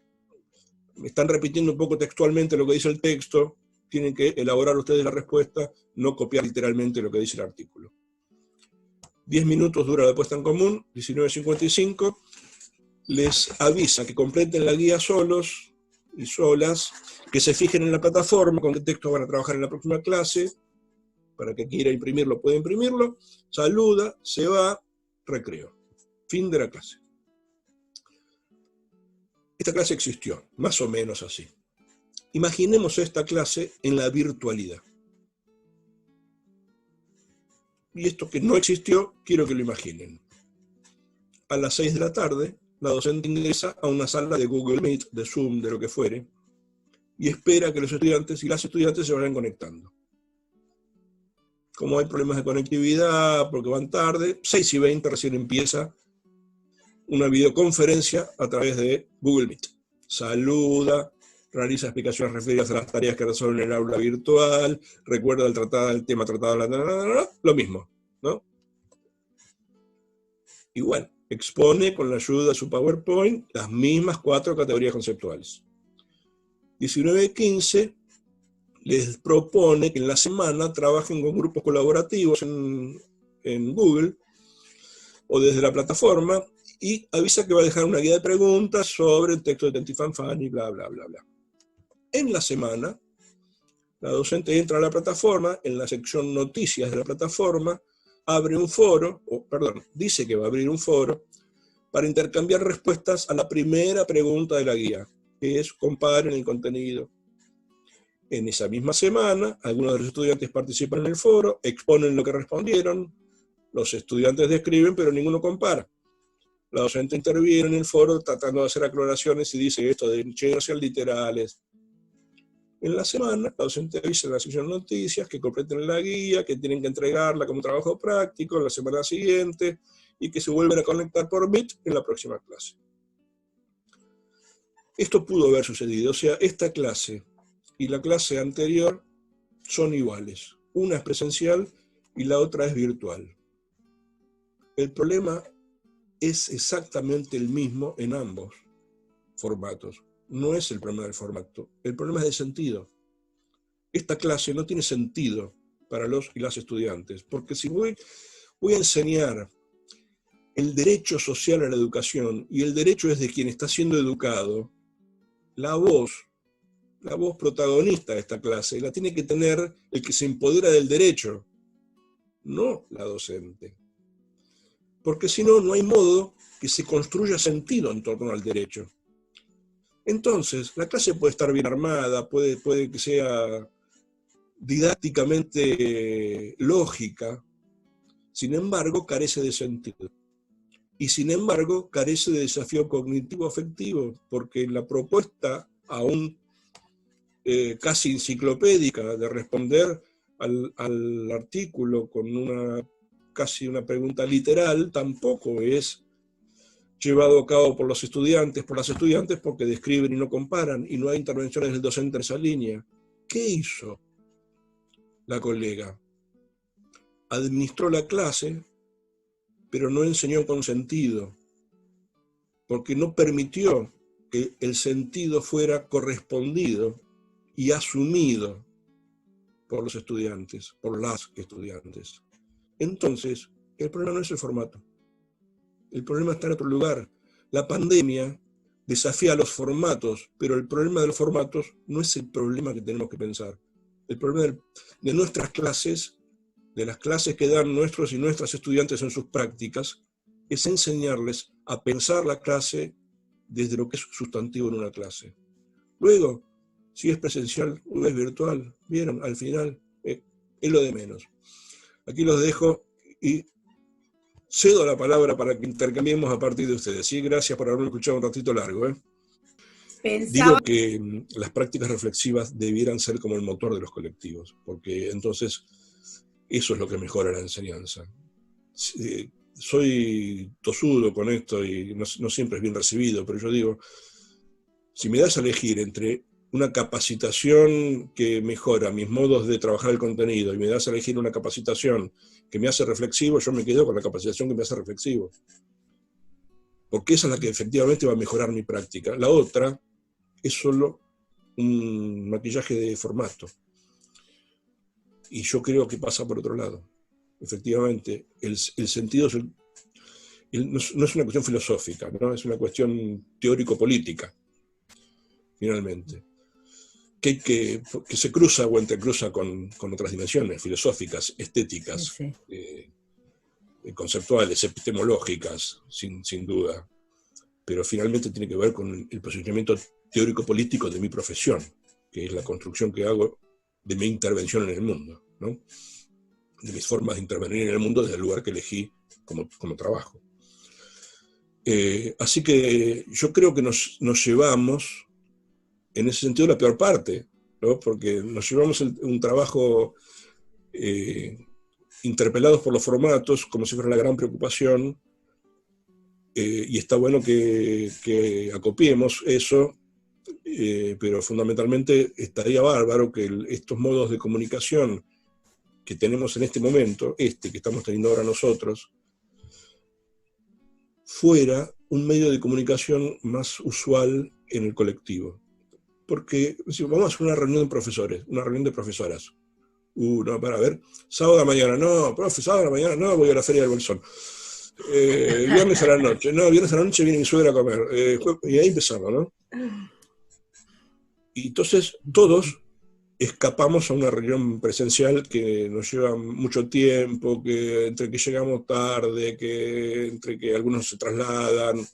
A: están repitiendo un poco textualmente lo que dice el texto, tienen que elaborar ustedes la respuesta, no copiar literalmente lo que dice el artículo. 10 minutos dura la puesta en común, 19:55, les avisa que completen la guía solos, y solas, que se fijen en la plataforma, con qué texto van a trabajar en la próxima clase, para que quiera imprimirlo, puede imprimirlo, saluda, se va, recreo. Fin de la clase. Esta clase existió, más o menos así. Imaginemos esta clase en la virtualidad. Y esto que no existió, quiero que lo imaginen. A las 6 de la tarde, la docente ingresa a una sala de Google Meet, de Zoom, de lo que fuere, y espera que los estudiantes y las estudiantes se vayan conectando. Como hay problemas de conectividad, porque van tarde, 6:20 recién empieza una videoconferencia a través de Google Meet. Saluda, realiza explicaciones referidas a las tareas que resuelven en el aula virtual, recuerda el tema tratado, lo mismo, ¿no? Igual, expone con la ayuda de su PowerPoint las mismas 4 categorías conceptuales. 19:15 les propone que en la semana trabajen con grupos colaborativos en Google o desde la plataforma y avisa que va a dejar una guía de preguntas sobre el texto de Tentifanfani y bla, bla, bla, bla. En la semana, la docente entra a la plataforma, en la sección noticias de la plataforma, abre un foro, dice que va a abrir un foro para intercambiar respuestas a la primera pregunta de la guía, que es comparen el contenido. En esa misma semana, algunos de los estudiantes participan en el foro, exponen lo que respondieron, los estudiantes describen, pero ninguno compara. La docente interviene en el foro tratando de hacer aclaraciones y dice esto de no sean literales. En la semana, la docente avisa en la sección noticias que completen la guía, que tienen que entregarla como trabajo práctico en la semana siguiente y que se vuelven a conectar por Meet en la próxima clase. Esto pudo haber sucedido, o sea, esta clase y la clase anterior son iguales. Una es presencial y la otra es virtual. El problema es exactamente el mismo en ambos formatos. No es el problema del formato, el problema es del sentido. Esta clase no tiene sentido para los y las estudiantes, porque si voy a enseñar el derecho social a la educación, y el derecho es de quien está siendo educado, la voz protagonista de esta clase la tiene que tener el que se empodera del derecho, no la docente. Porque si no, no hay modo que se construya sentido en torno al derecho. Entonces, la clase puede estar bien armada, puede que sea didácticamente lógica, sin embargo, carece de sentido. Y sin embargo, carece de desafío cognitivo-afectivo, porque la propuesta, aún casi enciclopédica, de responder al artículo con casi una pregunta literal, tampoco es llevado a cabo por las estudiantes, porque describen y no comparan, y no hay intervenciones del docente en esa línea. ¿Qué hizo la colega? Administró la clase, pero no enseñó con sentido, porque no permitió que el sentido fuera correspondido y asumido por los estudiantes, por las estudiantes. Entonces, el problema no es el formato. El problema está en otro lugar. La pandemia desafía los formatos, pero el problema de los formatos no es el problema que tenemos que pensar. El problema de nuestras clases, de las clases que dan nuestros y nuestras estudiantes en sus prácticas, es enseñarles a pensar la clase desde lo que es sustantivo en una clase. Luego, si es presencial o es virtual, vieron, al final es lo de menos. Aquí los dejo y cedo la palabra para que intercambiemos a partir de ustedes. ¿Sí? Gracias por haberme escuchado un ratito largo. Digo que las prácticas reflexivas debieran ser como el motor de los colectivos, porque entonces eso es lo que mejora la enseñanza. Soy tosudo con esto y no siempre es bien recibido, pero yo digo, si me das a elegir entre una capacitación que mejora mis modos de trabajar el contenido y me das a elegir una capacitación que me hace reflexivo, yo me quedo con la capacitación que me hace reflexivo. Porque esa es la que efectivamente va a mejorar mi práctica. La otra es solo un maquillaje de formato. Y yo creo que pasa por otro lado. Efectivamente, el sentido no es una cuestión filosófica, ¿no? Es una cuestión teórico-política. finalmente, que se cruza o entrecruza con otras dimensiones filosóficas, estéticas,
B: Sí,
A: conceptuales, epistemológicas, sin duda, pero finalmente tiene que ver con el posicionamiento teórico-político de mi profesión, que es la construcción que hago de mi intervención en el mundo, ¿no? De mis formas de intervenir en el mundo desde el lugar que elegí como trabajo. Así que yo creo que nos llevamos, en ese sentido, la peor parte, ¿no? Porque nos llevamos un trabajo interpelados por los formatos, como si fuera la gran preocupación, y está bueno que acopiemos eso, pero fundamentalmente estaría bárbaro que estos modos de comunicación que tenemos en este momento, que estamos teniendo ahora nosotros, fuera un medio de comunicación más usual en el colectivo. Porque si vamos a hacer una reunión de profesores, una reunión de profesoras. No, para ver, sábado a la mañana, no, profe, sábado a la mañana, no, voy a la Feria del Bolsón. Viernes a la noche, no, viernes a la noche viene mi suegra a comer. Y ahí empezamos, ¿no? Y entonces todos escapamos a una reunión presencial que nos lleva mucho tiempo, que entre que llegamos tarde, entre que algunos se trasladan.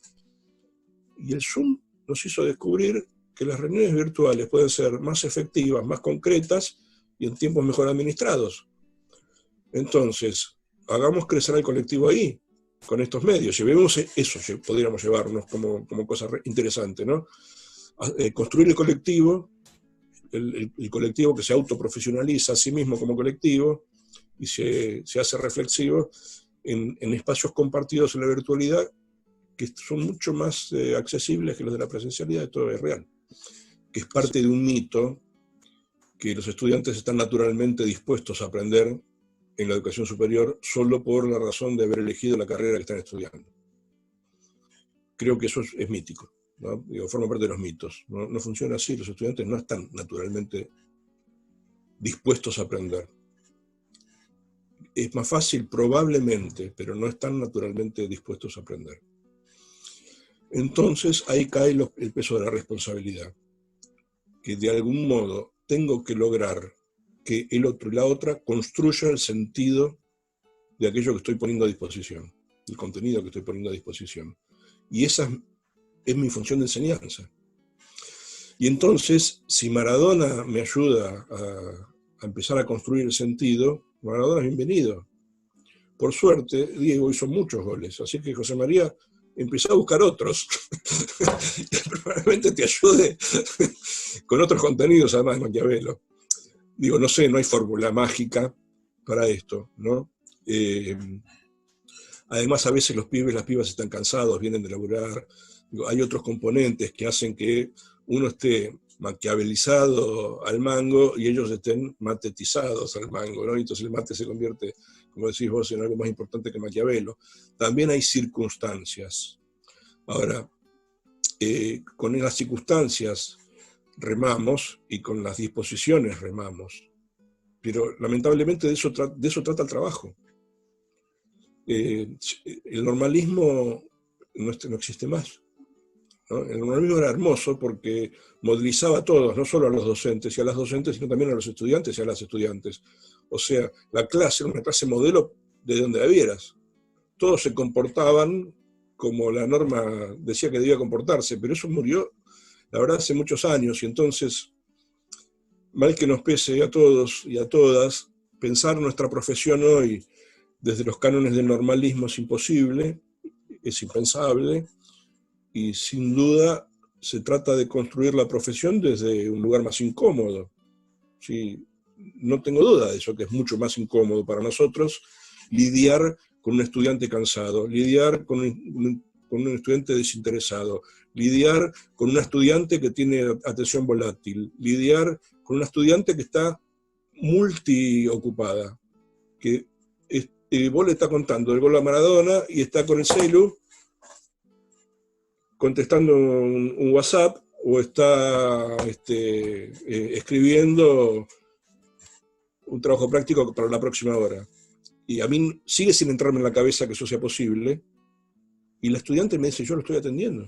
A: Y el Zoom nos hizo descubrir que las reuniones virtuales pueden ser más efectivas, más concretas y en tiempos mejor administrados. Entonces, hagamos crecer al colectivo ahí, con estos medios. Llevemos eso, podríamos llevarnos como cosa interesante, ¿no? Construir el colectivo, el colectivo que se autoprofesionaliza a sí mismo como colectivo y se hace reflexivo en espacios compartidos en la virtualidad que son mucho más accesibles que los de la presencialidad, esto es real, que es parte de un mito que los estudiantes están naturalmente dispuestos a aprender en la educación superior solo por la razón de haber elegido la carrera que están estudiando. Creo que eso es mítico, ¿no? Forma parte de los mitos. No funciona así, los estudiantes no están naturalmente dispuestos a aprender. Es más fácil probablemente, pero no están naturalmente dispuestos a aprender. Entonces ahí cae el peso de la responsabilidad, que de algún modo tengo que lograr que el otro y la otra construyan el sentido de aquello que estoy poniendo a disposición, el contenido que estoy poniendo a disposición. Y esa es mi función de enseñanza. Y entonces, si Maradona me ayuda a empezar a construir el sentido, Maradona es bienvenido. Por suerte, Diego hizo muchos goles, así que José María empezó a buscar otros, que probablemente te ayude con otros contenidos, además de Maquiavelo. Digo, no sé, no hay fórmula mágica para esto, ¿no? Además, a veces los pibes, las pibas están cansados, vienen de laburar. Digo, hay otros componentes que hacen que uno esté maquiavelizado al mango y ellos estén matetizados al mango, ¿no? Y entonces el mate se convierte, como decís vos, en algo más importante que Maquiavelo. También hay circunstancias. Ahora, con las circunstancias remamos y con las disposiciones remamos. Pero lamentablemente de eso trata el trabajo. El normalismo no existe más, ¿no? El normalismo era hermoso porque modelizaba a todos, no solo a los docentes y a las docentes, sino también a los estudiantes y a las estudiantes. O sea, la clase era una clase modelo de donde la vieras. Todos se comportaban como la norma decía que debía comportarse, pero eso murió, la verdad, hace muchos años, y entonces, mal que nos pese a todos y a todas, pensar nuestra profesión hoy desde los cánones del normalismo es imposible, es impensable, y sin duda se trata de construir la profesión desde un lugar más incómodo. Sí, no tengo duda de eso, que es mucho más incómodo para nosotros lidiar con un estudiante cansado, lidiar con un estudiante desinteresado, lidiar con una estudiante que tiene atención volátil, lidiar con una estudiante que está multiocupada, que vos le estás contando el gol a Maradona y está con el celu contestando un WhatsApp o está escribiendo un trabajo práctico para la próxima hora. Y a mí sigue sin entrarme en la cabeza que eso sea posible. Y la estudiante me dice, yo lo estoy atendiendo.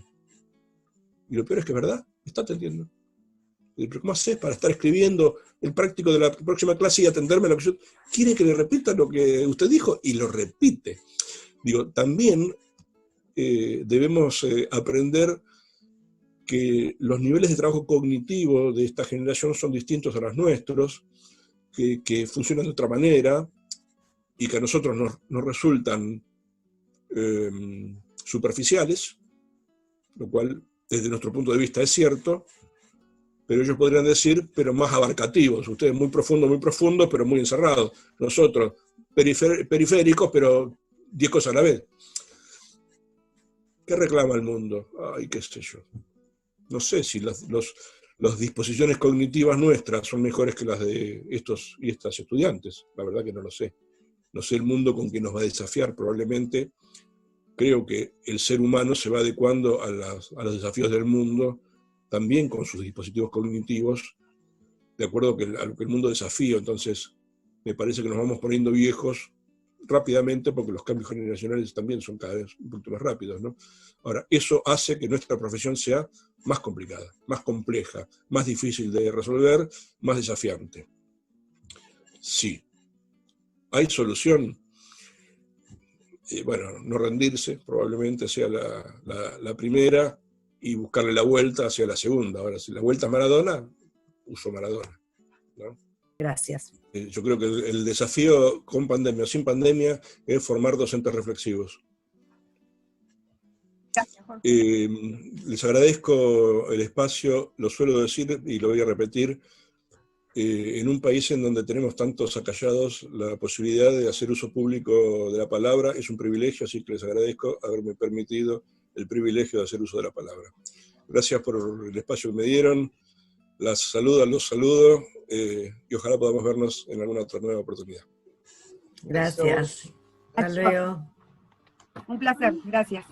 A: Y lo peor es que es verdad, está atendiendo. ¿Pero cómo haces para estar escribiendo el práctico de la próxima clase y atenderme a lo que yo... ¿Quiere que le repita lo que usted dijo? Y lo repite. Digo, también debemos aprender que los niveles de trabajo cognitivo de esta generación son distintos a los nuestros, que funcionan de otra manera y que a nosotros nos resultan superficiales, lo cual desde nuestro punto de vista es cierto, pero ellos podrían decir, pero más abarcativos, ustedes muy profundos, pero muy encerrados, nosotros periféricos, pero 10 cosas a la vez. ¿Qué reclama el mundo? Ay, qué sé yo. No sé si las disposiciones cognitivas nuestras son mejores que las de estos y estas estudiantes. La verdad que no lo sé. No sé el mundo con que nos va a desafiar probablemente. Creo que el ser humano se va adecuando a los desafíos del mundo, también con sus dispositivos cognitivos, de acuerdo a lo que el mundo desafía. Entonces, me parece que nos vamos poniendo viejos rápidamente porque los cambios generacionales también son cada vez un poquito más rápidos, ¿no? Ahora, eso hace que nuestra profesión sea más complicada, más compleja, más difícil de resolver, más desafiante. Sí. ¿Hay solución? Bueno, no rendirse probablemente sea la primera y buscarle la vuelta hacia la segunda. Ahora, si la vuelta es Maradona, uso Maradona, ¿no?
B: Gracias.
A: Yo creo que el desafío con pandemia o sin pandemia es formar docentes reflexivos.
C: Gracias, Jorge.
A: Les agradezco el espacio, lo suelo decir y lo voy a repetir. En un país en donde tenemos tantos acallados, la posibilidad de hacer uso público de la palabra es un privilegio, así que les agradezco haberme permitido el privilegio de hacer uso de la palabra. Gracias por el espacio que me dieron, los saludo, y ojalá podamos vernos en alguna otra nueva oportunidad.
B: Gracias. Hasta luego.
C: Un placer, gracias.